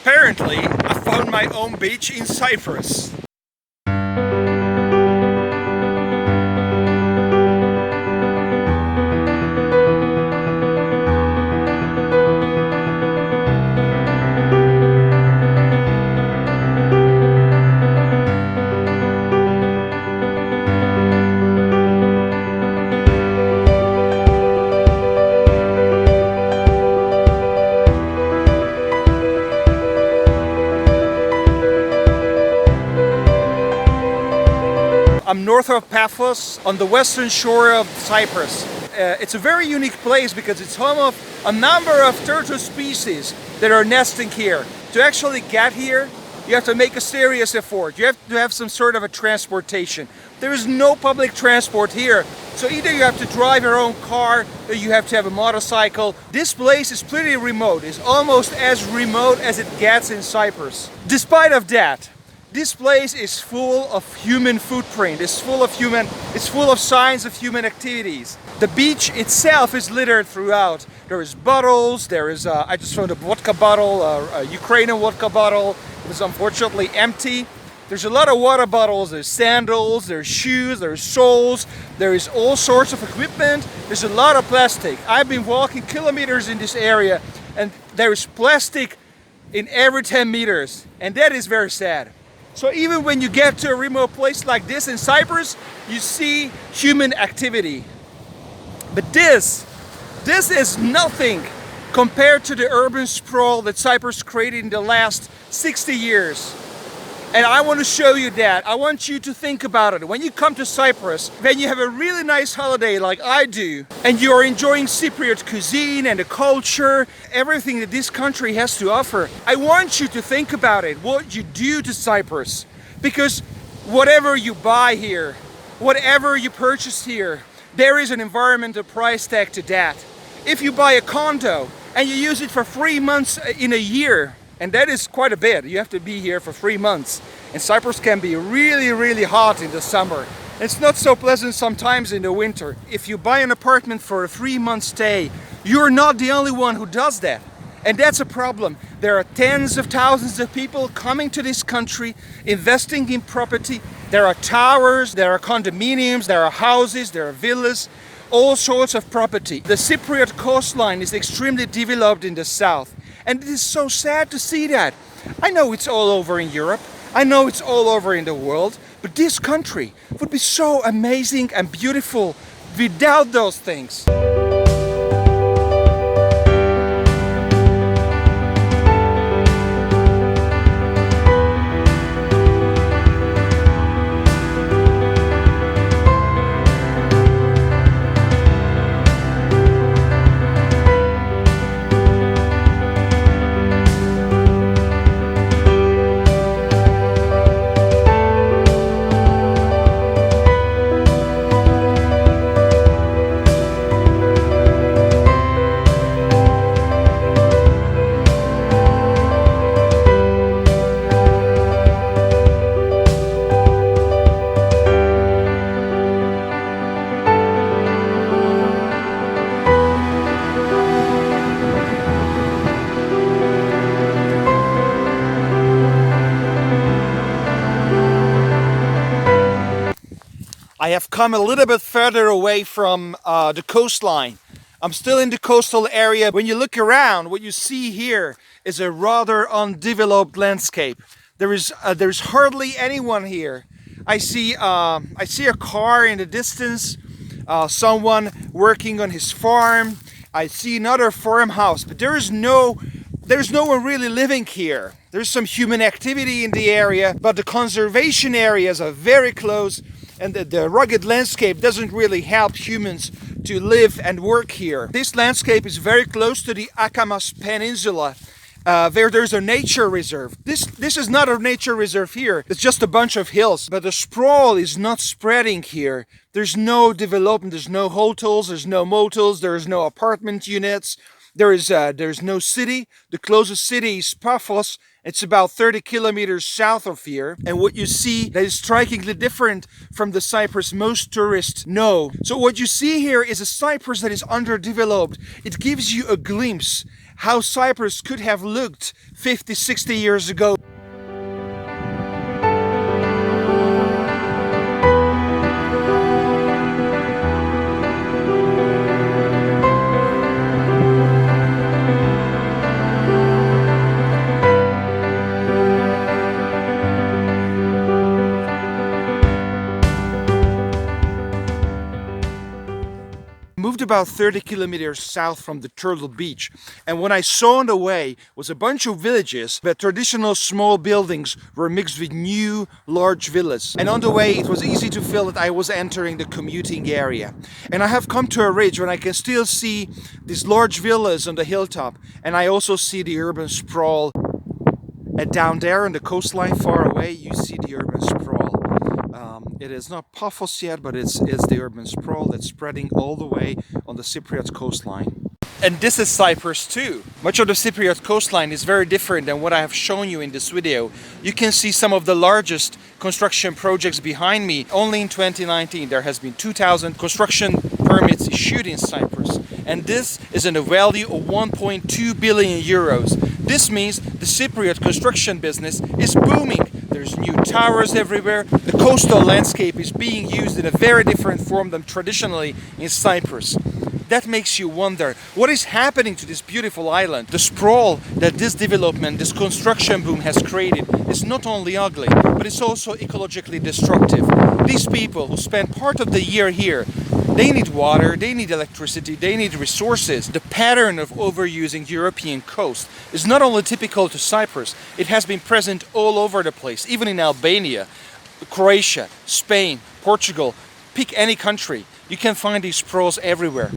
Apparently, I found my own beach in Cyprus. I'm north of Paphos on the western shore of Cyprus. It's a very unique place because it's home of a number of turtle species that are nesting here. To actually get here, you have to make a serious effort. You have to have some sort of a transportation. There is no public transport here. So either you have to drive your own car or you have to have a motorcycle. This place is pretty remote. It's almost as remote as it gets in Cyprus. Despite of that, this place is full of human footprint. It's full of signs of human activities. The beach itself is littered throughout. There is bottles, I just found a vodka bottle, a Ukrainian vodka bottle. It was unfortunately empty. There's a lot of water bottles, there's sandals, there's shoes, there's soles, there is all sorts of equipment. There's a lot of plastic. I've been walking kilometers in this area and there is plastic in every 10 meters. And that is very sad. So even when you get to a remote place like this in Cyprus, you see human activity. But this is nothing compared to the urban sprawl that Cyprus created in the last 60 years. And I want to show you that. I want you to think about it. When you come to Cyprus, when you have a really nice holiday like I do, and you are enjoying Cypriot cuisine and the culture, everything that this country has to offer, I want you to think about it, what you do to Cyprus. Because whatever you buy here, whatever you purchase here, there is an environmental price tag to that. If you buy a condo and you use it for 3 months in a year, and that is quite a bit. You have to be here for 3 months. And Cyprus can be really, really hot in the summer. It's not so pleasant sometimes in the winter. If you buy an apartment for a 3-month stay, you're not the only one who does that. And that's a problem. There are tens of thousands of people coming to this country, investing in property. There are towers, there are condominiums, there are houses, there are villas, all sorts of property. The Cypriot coastline is extremely developed in the south. And it is so sad to see that. I know it's all over in Europe. I know it's all over in the world. But this country would be so amazing and beautiful without those things. I have come a little bit further away from the coastline. I'm still in the coastal area. When you look around, what you see here is a rather undeveloped landscape. There's hardly anyone here. I see a car in the distance, someone working on his farm. I see another farmhouse, but there's no one really living here. There's some human activity in the area, but the conservation areas are very close. And the rugged landscape doesn't really help humans to live and work here. This landscape is very close to the Akamas Peninsula, where there's a nature reserve. This is not a nature reserve here. It's just a bunch of hills. But the sprawl is not spreading here. There's no development. There's no hotels. There's no motels. There's no apartment units. There's no city. The closest city is Paphos. It's about 30 kilometers south of here. And what you see that is strikingly different from the Cyprus most tourists know. So what you see here is a Cyprus that is underdeveloped. It gives you a glimpse how Cyprus could have looked 50, 60 years ago. Moved about 30 kilometers south from the Turtle Beach, and what I saw on the way was a bunch of villages where traditional small buildings were mixed with new large villas. And on the way it was easy to feel that I was entering the commuting area. And I have come to a ridge where I can still see these large villas on the hilltop, and I also see the urban sprawl. And down there on the coastline far away you see the urban sprawl. It is not Paphos yet, but it's the urban sprawl that's spreading all the way on the Cypriot coastline. And this is Cyprus too. Much of the Cypriot coastline is very different than what I have shown you in this video. You can see some of the largest construction projects behind me. Only in 2019 there has been 2,000 construction permits issued in Cyprus. And this is in a value of 1.2 billion euros. This means the Cypriot construction business is booming. There's new towers everywhere. The coastal landscape is being used in a very different form than traditionally in Cyprus. That makes you wonder, what is happening to this beautiful island? The sprawl that this development, this construction boom has created is not only ugly, but it's also ecologically destructive. These people who spend part of the year here, they need water, they need electricity, they need resources. The pattern of overusing European coast is not only typical to Cyprus, it has been present all over the place, even in Albania, Croatia, Spain, Portugal. Pick any country, you can find these sprawls everywhere.